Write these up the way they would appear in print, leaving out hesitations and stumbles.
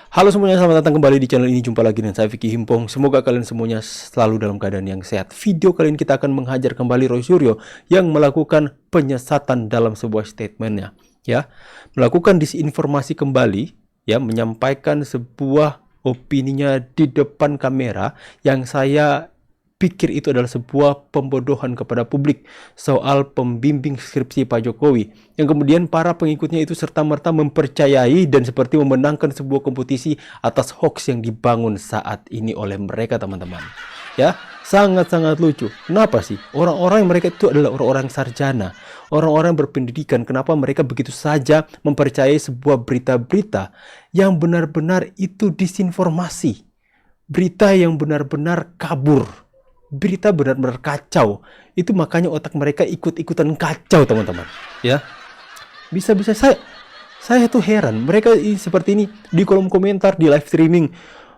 Halo semuanya, selamat datang kembali di channel ini. Jumpa lagi dengan saya Vicky Himpong. Semoga kalian semuanya selalu dalam keadaan yang sehat. Video kali ini kita akan menghajar kembali Roy Suryo yang melakukan penyesatan dalam sebuah statementnya, ya, melakukan disinformasi kembali, ya, menyampaikan sebuah opininya di depan kamera yang saya pikir itu adalah sebuah pembodohan kepada publik soal pembimbing skripsi Pak Jokowi, yang kemudian para pengikutnya itu serta-merta mempercayai dan seperti memenangkan sebuah kompetisi atas hoax yang dibangun saat ini oleh mereka, teman-teman. Ya, sangat-sangat lucu. Kenapa sih orang-orang mereka itu adalah orang-orang sarjana, orang-orang berpendidikan? Kenapa mereka begitu saja mempercayai sebuah berita-berita yang benar-benar itu disinformasi, berita yang benar-benar kabur, berita benar-benar kacau? Itu makanya otak mereka ikut-ikutan kacau, teman-teman. Ya, bisa-bisa saya tuh heran. Mereka seperti ini di kolom komentar, di live streaming.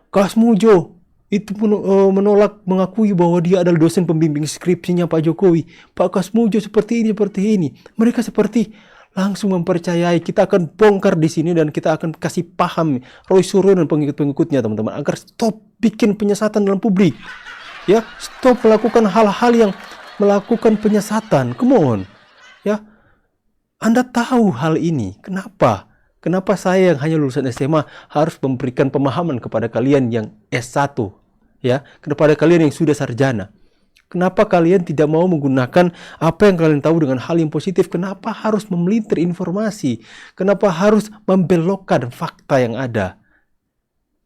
Kasmujo itu menolak mengakui bahwa dia adalah dosen pembimbing skripsinya Pak Jokowi. Pak Kasmujo seperti ini. Mereka seperti langsung mempercayai. Kita akan bongkar di sini dan kita akan kasih paham Roy Suryo dan pengikut-pengikutnya, teman-teman, agar stop bikin penyesatan dalam publik. Ya, stop melakukan hal-hal yang melakukan penyesatan. Come on. Ya, Anda tahu hal ini. Kenapa saya yang hanya lulusan SMA harus memberikan pemahaman kepada kalian yang S1, ya, kepada kalian yang sudah sarjana? Kenapa kalian tidak mau menggunakan apa yang kalian tahu dengan hal yang positif? Kenapa harus memelintir informasi? Kenapa harus membelokkan fakta yang ada?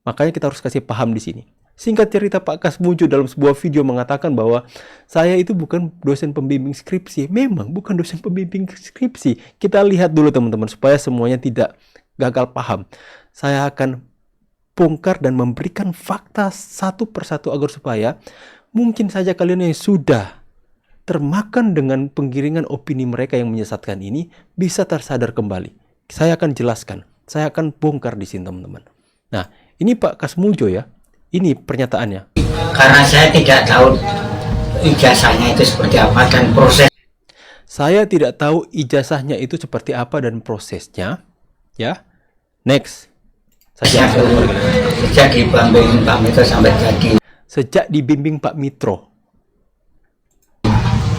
Makanya kita harus kasih paham di sini. Singkat cerita, Pak Kasmujo dalam sebuah video mengatakan bahwa saya itu bukan dosen pembimbing skripsi. Memang bukan dosen pembimbing skripsi. Kita lihat dulu, teman-teman, supaya semuanya tidak gagal paham. Saya akan bongkar dan memberikan fakta satu persatu agar supaya mungkin saja kalian yang sudah termakan dengan penggiringan opini mereka yang menyesatkan ini bisa tersadar kembali. Saya akan jelaskan. Saya akan bongkar di sini, teman-teman. Nah, ini Pak Kasmujo, ya. Ini pernyataannya. Karena saya tidak tahu ijazahnya itu seperti apa dan proses. Saya tidak tahu ijazahnya itu seperti apa dan prosesnya. Ya, next. Sejak dibimbing Pak Mitro sampai jadi. Sejak dibimbing Pak Mitro.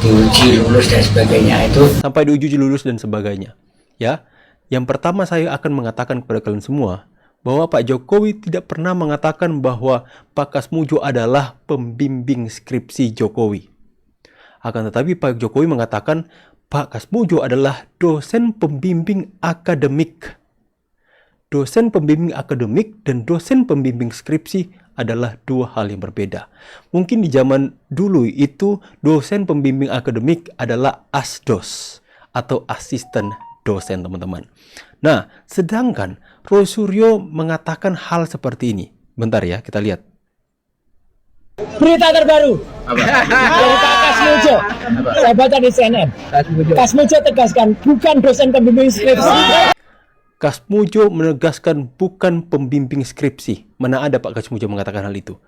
Diuji lulus dan sebagainya itu. Sampai diuji lulus dan sebagainya. Ya, yang pertama saya akan mengatakan kepada kalian semua bahwa Pak Jokowi tidak pernah mengatakan bahwa Pak Kasmujo adalah pembimbing skripsi Jokowi. Akan tetapi Pak Jokowi mengatakan Pak Kasmujo adalah dosen pembimbing akademik. Dosen pembimbing akademik dan dosen pembimbing skripsi adalah dua hal yang berbeda. Mungkin di zaman dulu itu dosen pembimbing akademik adalah asdos atau asisten dosen, teman-teman. Nah, sedangkan Roy Suryo mengatakan hal seperti ini. Bentar ya, kita lihat. Berita terbaru dari Pak Kasmujo. Saya baca di CNN. Kasmujo tegaskan bukan dosen pembimbing skripsi. Kasmujo menegaskan bukan pembimbing skripsi. Mana ada Pak Kasmujo mengatakan hal itu?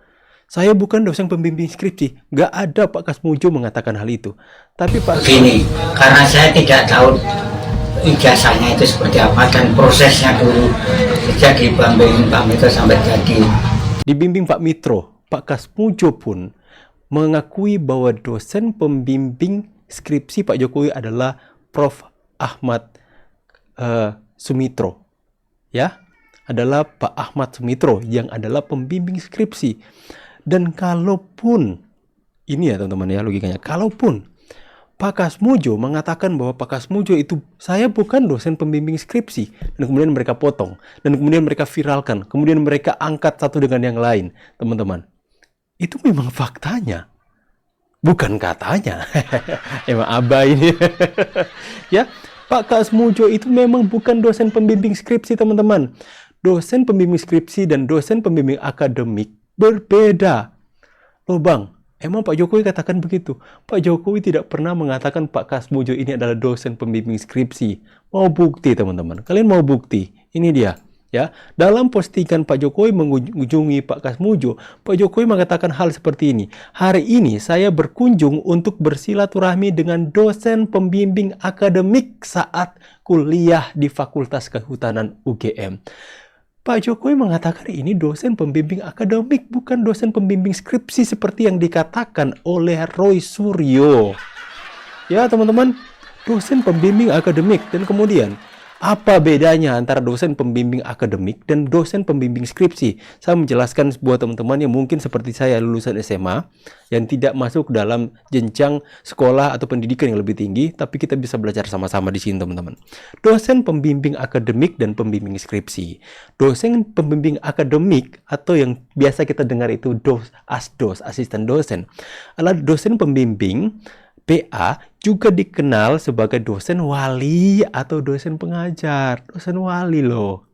Saya bukan dosen pembimbing skripsi. Gak ada Pak Kasmujo mengatakan hal itu. Tapi Pak... Begini, karena saya tidak tahu ijazahnya itu seperti apa dan prosesnya dulu sejak dibimbing Pak Mitro sampai jadi. Dibimbing Pak Mitro, Pak Kasmujo pun mengakui bahwa dosen pembimbing skripsi Pak Jokowi adalah Prof. Ahmad Sumitro. Ya, adalah Pak Ahmad Sumitro yang adalah pembimbing skripsi. Dan kalaupun, ini ya teman-teman ya logikanya, kalaupun Pak Kasmujo mengatakan bahwa Pak Kasmujo itu saya bukan dosen pembimbing skripsi, dan kemudian mereka potong, dan kemudian mereka viralkan, kemudian mereka angkat satu dengan yang lain, teman-teman. Itu memang faktanya, bukan katanya. Emang abah ini. Ya, Pak Kasmujo itu memang bukan dosen pembimbing skripsi, teman-teman. Dosen pembimbing skripsi dan dosen pembimbing akademik berbeda. Loh bang, emang Pak Jokowi katakan begitu? Pak Jokowi tidak pernah mengatakan Pak Kasmujo ini adalah dosen pembimbing skripsi. Mau bukti, teman-teman? Kalian mau bukti? Ini dia. Ya, dalam postingan Pak Jokowi mengunjungi Pak Kasmujo, Pak Jokowi mengatakan hal seperti ini. Hari ini saya berkunjung untuk bersilaturahmi dengan dosen pembimbing akademik saat kuliah di Fakultas Kehutanan UGM. Pak Jokowi mengatakan ini dosen pembimbing akademik, bukan dosen pembimbing skripsi seperti yang dikatakan oleh Roy Suryo. Ya teman-teman, dosen pembimbing akademik. Dan kemudian, apa bedanya antara dosen pembimbing akademik dan dosen pembimbing skripsi? Saya menjelaskan buat teman-teman yang mungkin seperti saya lulusan SMA, yang tidak masuk dalam jenjang sekolah atau pendidikan yang lebih tinggi, tapi kita bisa belajar sama-sama di sini teman-teman. Dosen pembimbing akademik dan pembimbing skripsi. Dosen pembimbing akademik atau yang biasa kita dengar itu ASDOS, asisten dosen, adalah dosen pembimbing PA, juga dikenal sebagai dosen wali atau dosen pengajar. Dosen wali loh.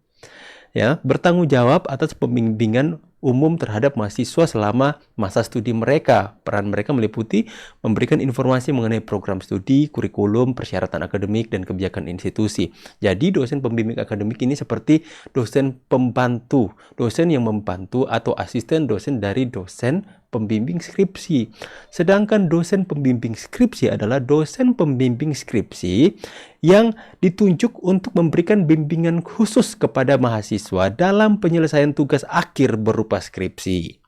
Ya, bertanggung jawab atas pembimbingan umum terhadap mahasiswa selama masa studi mereka. Peran mereka meliputi memberikan informasi mengenai program studi, kurikulum, persyaratan akademik, dan kebijakan institusi. Jadi dosen pembimbing akademik ini seperti dosen pembantu, dosen yang membantu atau asisten dosen dari dosen pembimbing skripsi. Sedangkan dosen pembimbing skripsi adalah dosen pembimbing skripsi yang ditunjuk untuk memberikan bimbingan khusus kepada mahasiswa dalam penyelesaian tugas akhir berupa skripsi.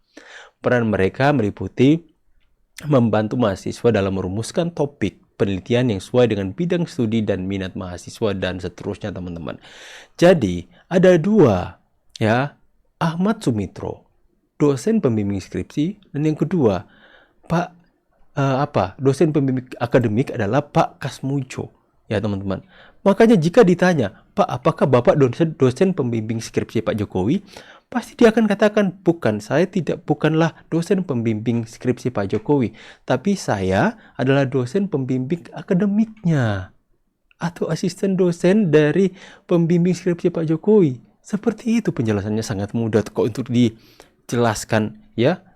Peran mereka meliputi membantu mahasiswa dalam merumuskan topik penelitian yang sesuai dengan bidang studi dan minat mahasiswa dan seterusnya teman-teman. Jadi ada dua, ya, Ahmad Sumitro, dosen pembimbing skripsi, dan yang kedua dosen pembimbing akademik adalah Pak Kasmujo, ya teman-teman. Makanya jika ditanya, Pak, apakah Bapak dosen pembimbing skripsi Pak Jokowi? Pasti dia akan katakan, bukan, saya bukanlah dosen pembimbing skripsi Pak Jokowi, tapi saya adalah dosen pembimbing akademiknya atau asisten dosen dari pembimbing skripsi Pak Jokowi. Seperti itu penjelasannya, sangat mudah kok untuk dijelaskan, ya.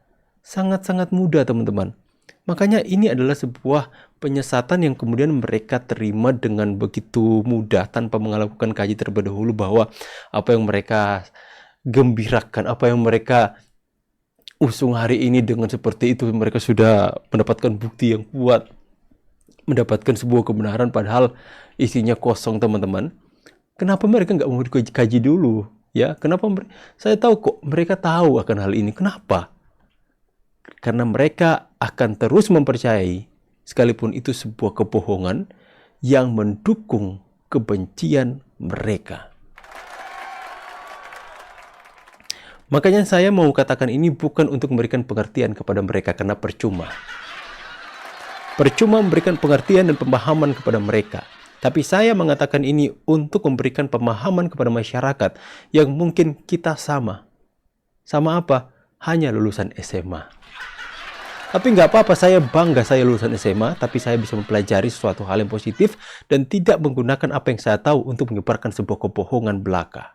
Sangat-sangat mudah teman-teman. Makanya ini adalah sebuah penyesatan yang kemudian mereka terima dengan begitu mudah tanpa melakukan kaji terlebih dahulu bahwa apa yang mereka gembirakan, apa yang mereka usung hari ini dengan seperti itu, mereka sudah mendapatkan bukti yang kuat, mendapatkan sebuah kebenaran padahal isinya kosong teman-teman. Kenapa mereka nggak mau dikaji dulu? Ya, kenapa saya tahu kok mereka tahu akan hal ini. Kenapa? Karena mereka akan terus mempercayai sekalipun itu sebuah kebohongan yang mendukung kebencian mereka. Makanya saya mau katakan ini bukan untuk memberikan pengertian kepada mereka karena percuma. Percuma memberikan pengertian dan pemahaman kepada mereka. Tapi saya mengatakan ini untuk memberikan pemahaman kepada masyarakat yang mungkin kita sama. Sama apa? Hanya lulusan SMA. Tapi nggak apa-apa, saya bangga saya lulusan SMA, tapi saya bisa mempelajari sesuatu hal yang positif dan tidak menggunakan apa yang saya tahu untuk menyebarkan sebuah kebohongan belaka.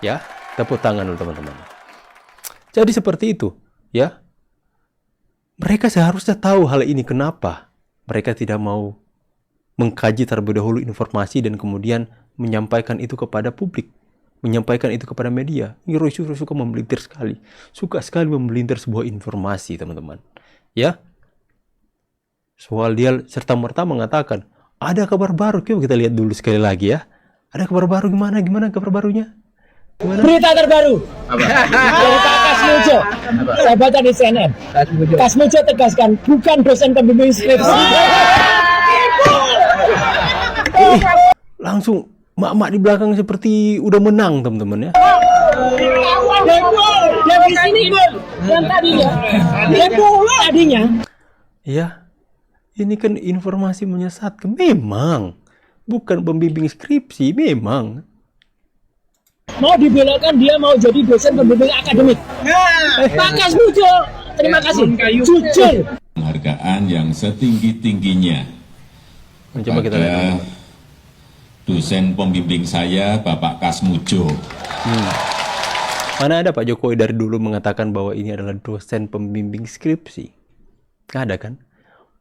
Ya, tepuk tangan teman-teman. Jadi seperti itu, ya. Mereka seharusnya tahu hal ini. Kenapa mereka tidak mau mengkaji terlebih dahulu informasi dan kemudian menyampaikan itu kepada publik, menyampaikan itu kepada media. Ini Roy Suryo suka memelintir sekali, suka sekali memelintir sebuah informasi teman-teman. Ya, soal dia serta-merta mengatakan ada kabar baru. Coba kita lihat dulu sekali lagi ya. Ada kabar baru gimana kabar barunya? Gimana? Berita terbaru dari Pak Kasmujo. Saya baca di CNN. Kasmujo tegaskan bukan dosen pembimbing skripsi. Langsung mak-mak di belakang seperti udah menang teman-teman ya. Yang di sini yang tadinya. Tadinya. Ya, ini kan informasi menyesatkan. Memang bukan pembimbing skripsi, memang. Mau dibelokkan dia mau jadi dosen pembimbing akademik. Pak Kasmujo, terima kasih. Jujur. Penghargaan yang setinggi-tingginya Coba kita lihat. kepada dosen pembimbing saya, Bapak Kasmujo. Mana ada Pak Jokowi dari dulu mengatakan bahwa ini adalah dosen pembimbing skripsi? Nggak ada kan?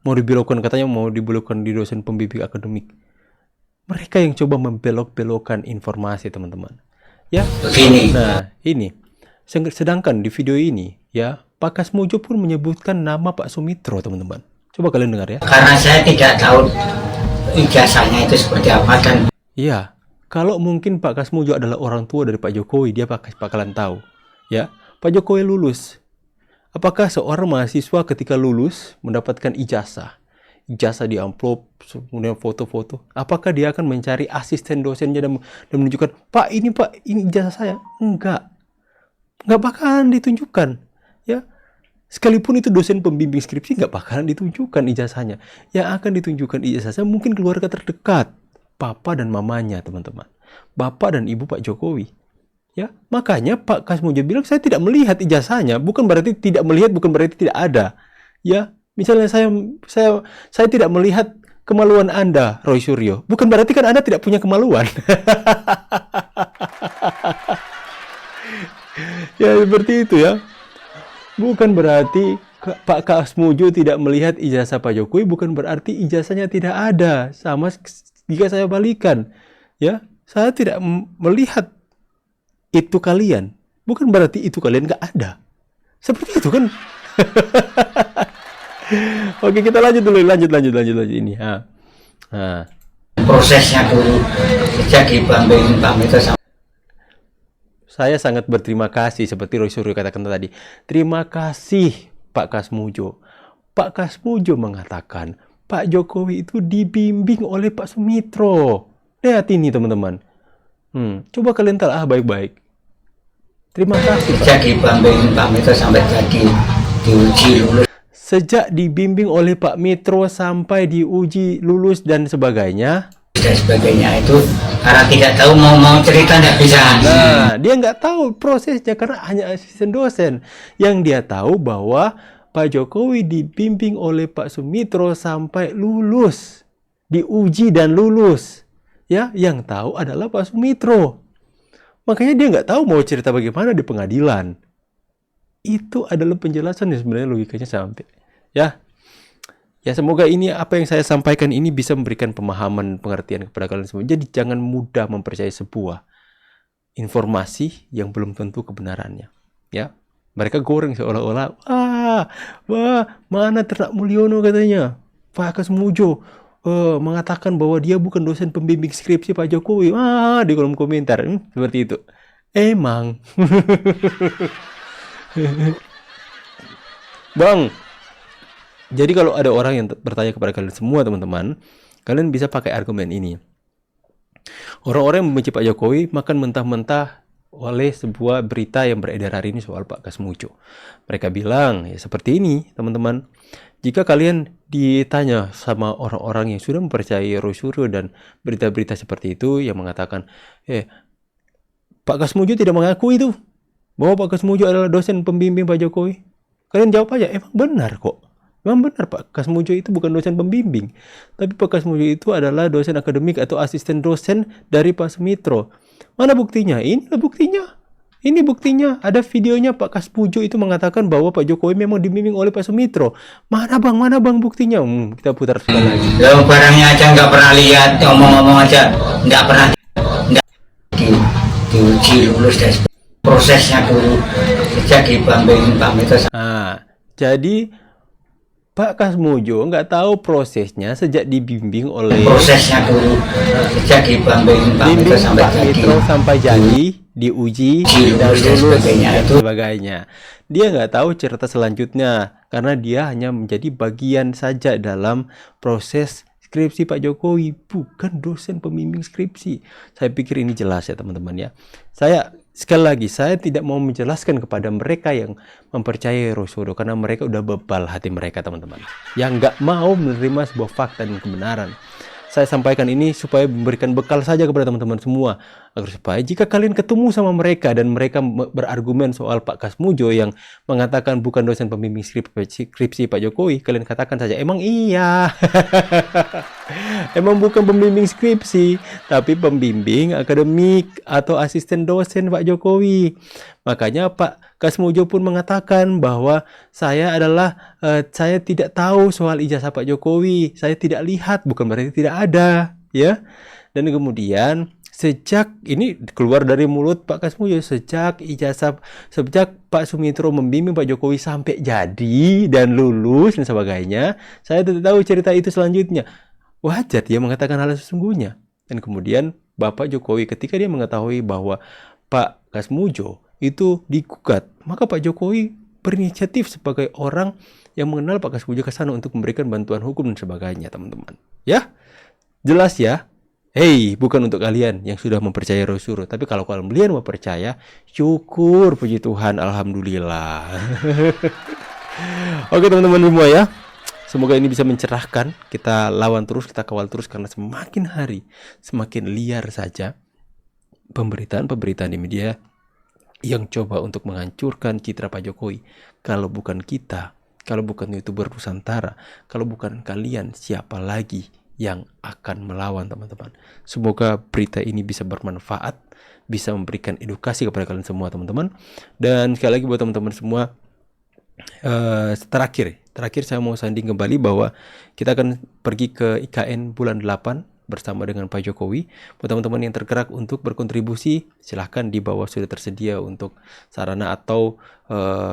Mau dibelokkan, katanya mau dibelokkan di dosen pembimbing akademik. Mereka yang coba membelok-belokkan informasi teman-teman. Ya, Begini. nah ini. Sedangkan di video ini, ya, Pak Kasmujo pun menyebutkan nama Pak Sumitro teman-teman. Coba kalian dengar ya. Karena saya tidak tahu ijazahnya itu seperti apa dan Iya, Kalau mungkin Pak Kasmujo adalah orang tua dari Pak Jokowi, dia bakalan tahu. Ya, Pak Jokowi lulus. Apakah seorang mahasiswa ketika lulus mendapatkan ijazah di amplop, kemudian foto-foto, apakah dia akan mencari asisten dosennya dan menunjukkan, Pak ini ijazah saya? Enggak bakalan ditunjukkan. Ya, sekalipun itu dosen pembimbing skripsi, nggak bakalan ditunjukkan ijazahnya. Yang akan ditunjukkan ijazahnya mungkin keluarga terdekat, papa dan mamanya, teman-teman, bapak dan ibu Pak Jokowi. Ya, makanya Pak Kasmujo bilang saya tidak melihat ijazahnya, bukan berarti tidak melihat, bukan berarti tidak ada. Ya, misalnya saya tidak melihat kemaluan Anda, Roy Suryo, bukan berarti kan Anda tidak punya kemaluan. Ya, seperti itu ya. Bukan berarti Pak Kasmujo tidak melihat ijazah Pak Jokowi, bukan berarti ijazahnya tidak ada. Sama jika saya balikan, ya, saya tidak melihat itu kalian, bukan berarti itu kalian nggak ada. Seperti itu kan? Oke, kita lanjut dulu, lanjut ini. Prosesnya dulu sejak di Bambang itu sampai. Saya sangat berterima kasih, seperti Roy Suryo katakan tadi. Terima kasih Pak Kasmujo. Pak Kasmujo mengatakan Pak Jokowi itu dibimbing oleh Pak Sumitro. Lihat ini teman-teman. Coba kalian telah baik-baik. Terima kasih. Sejak dibimbing Pak Mitro sampai jadi diuji lulus. Sejak dibimbing oleh Pak Mitro sampai diuji lulus dan sebagainya. Dan sebagainya itu karena tidak tahu mau cerita nggak bisa. Nah, dia nggak tahu prosesnya karena hanya asisten dosen. Yang dia tahu bahwa Pak Jokowi dibimbing oleh Pak Sumitro sampai lulus, diuji dan lulus. Ya, yang tahu adalah Pak Sumitro. Makanya dia nggak tahu mau cerita bagaimana di pengadilan. Itu adalah penjelasan yang sebenarnya logikanya sampai. Ya, semoga ini apa yang saya sampaikan ini bisa memberikan pemahaman, pengertian kepada kalian semua. Jadi jangan mudah mempercayai sebuah informasi yang belum tentu kebenarannya. Ya, mereka goreng seolah-olah, wah, mana Ternak Mulyono katanya, Pak Kasmujo mengatakan bahwa dia bukan dosen pembimbing skripsi Pak Jokowi. Di kolom komentar seperti itu. Emang. Bang, jadi kalau ada orang yang bertanya kepada kalian semua teman-teman, kalian bisa pakai argumen ini. Orang-orang yang membenci Pak Jokowi makan mentah-mentah oleh sebuah berita yang beredar hari ini soal Pak Kasmujo. Mereka bilang ya seperti ini teman-teman. Jika kalian ditanya sama orang-orang yang sudah mempercayai Roy Suryo dan berita-berita seperti itu yang mengatakan, Pak Kasmujo tidak mengakui itu bahwa Pak Kasmujo adalah dosen pembimbing Pak Jokowi. Kalian jawab aja, emang benar kok. Memang benar Pak Kasmujo itu bukan dosen pembimbing. Tapi Pak Kasmujo itu adalah dosen akademik atau asisten dosen dari Pak Sumitro. Mana buktinya? Inilah buktinya. Ini buktinya, ada videonya Pak Kasmujo itu mengatakan bahwa Pak Jokowi memang dibimbing oleh Pak Sumitro. Mana bang buktinya? Kita putar sekali lagi. Lo barangnya aja nggak pernah lihat, ngomong-ngomong aja nggak pernah diuji lulus dan prosesnya dulu sejak dibimbing Pak Mitro. Jadi Pak Kasmujo nggak tau prosesnya sejak dibimbing oleh prosesnya dulu sejak dibimbing Pak Mitro sampai jadi diuji dan lulus dan sebagainya. Dia nggak tahu cerita selanjutnya karena dia hanya menjadi bagian saja dalam proses skripsi Pak Jokowi, bukan dosen pembimbing skripsi. Saya pikir ini jelas ya teman-teman ya. Sekali lagi, saya tidak mau menjelaskan kepada mereka yang mempercayai Roy Suryo karena mereka udah bebal hati mereka teman-teman. Yang nggak mau menerima sebuah fakta dan kebenaran. Saya sampaikan ini supaya memberikan bekal saja kepada teman-teman semua. Agar supaya jika kalian ketemu sama mereka dan mereka berargumen soal Pak Kasmujo yang mengatakan bukan dosen pembimbing skripsi Pak Jokowi, kalian katakan saja, emang iya. Emang bukan pembimbing skripsi, tapi pembimbing akademik atau asisten dosen Pak Jokowi. Makanya Pak Kasmujo pun mengatakan bahwa saya tidak tahu soal ijazah Pak Jokowi, saya tidak lihat, bukan berarti tidak ada, ya. Dan kemudian sejak ini keluar dari mulut Pak Kasmujo, sejak Pak Sumitro membimbing Pak Jokowi sampai jadi dan lulus dan sebagainya, saya tidak tahu cerita itu selanjutnya. Wajar dia mengatakan hal sesungguhnya. Dan kemudian Bapak Jokowi ketika dia mengetahui bahwa Pak Kasmujo itu digugat, maka Pak Jokowi berinisiatif sebagai orang yang mengenal Pak Kasmujo ke sana untuk memberikan bantuan hukum dan sebagainya, teman-teman. Ya, jelas ya. Hei, bukan untuk kalian yang sudah mempercayai Roy Suryo, tapi kalau kalian mau percaya, syukur, puji Tuhan, alhamdulillah. Oke teman-teman semua ya, semoga ini bisa mencerahkan. Kita lawan terus, kita kawal terus, karena semakin hari semakin liar saja pemberitaan-pemberitaan di media yang coba untuk menghancurkan citra Pak Jokowi. Kalau bukan kita, kalau bukan YouTuber Nusantara, kalau bukan kalian, siapa lagi yang akan melawan, teman-teman? Semoga berita ini bisa bermanfaat, bisa memberikan edukasi kepada kalian semua, teman-teman. Dan sekali lagi buat teman-teman semua, terakhir saya mau sanding kembali bahwa kita akan pergi ke IKN bulan 8 bersama dengan Pak Jokowi. Buat teman-teman yang tergerak untuk berkontribusi, silahkan di bawah sudah tersedia untuk sarana, atau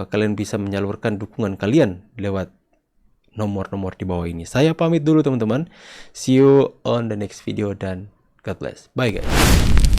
kalian bisa menyalurkan dukungan kalian lewat nomor-nomor di bawah ini. Saya pamit dulu teman-teman. See you on the next video dan God bless. Bye guys.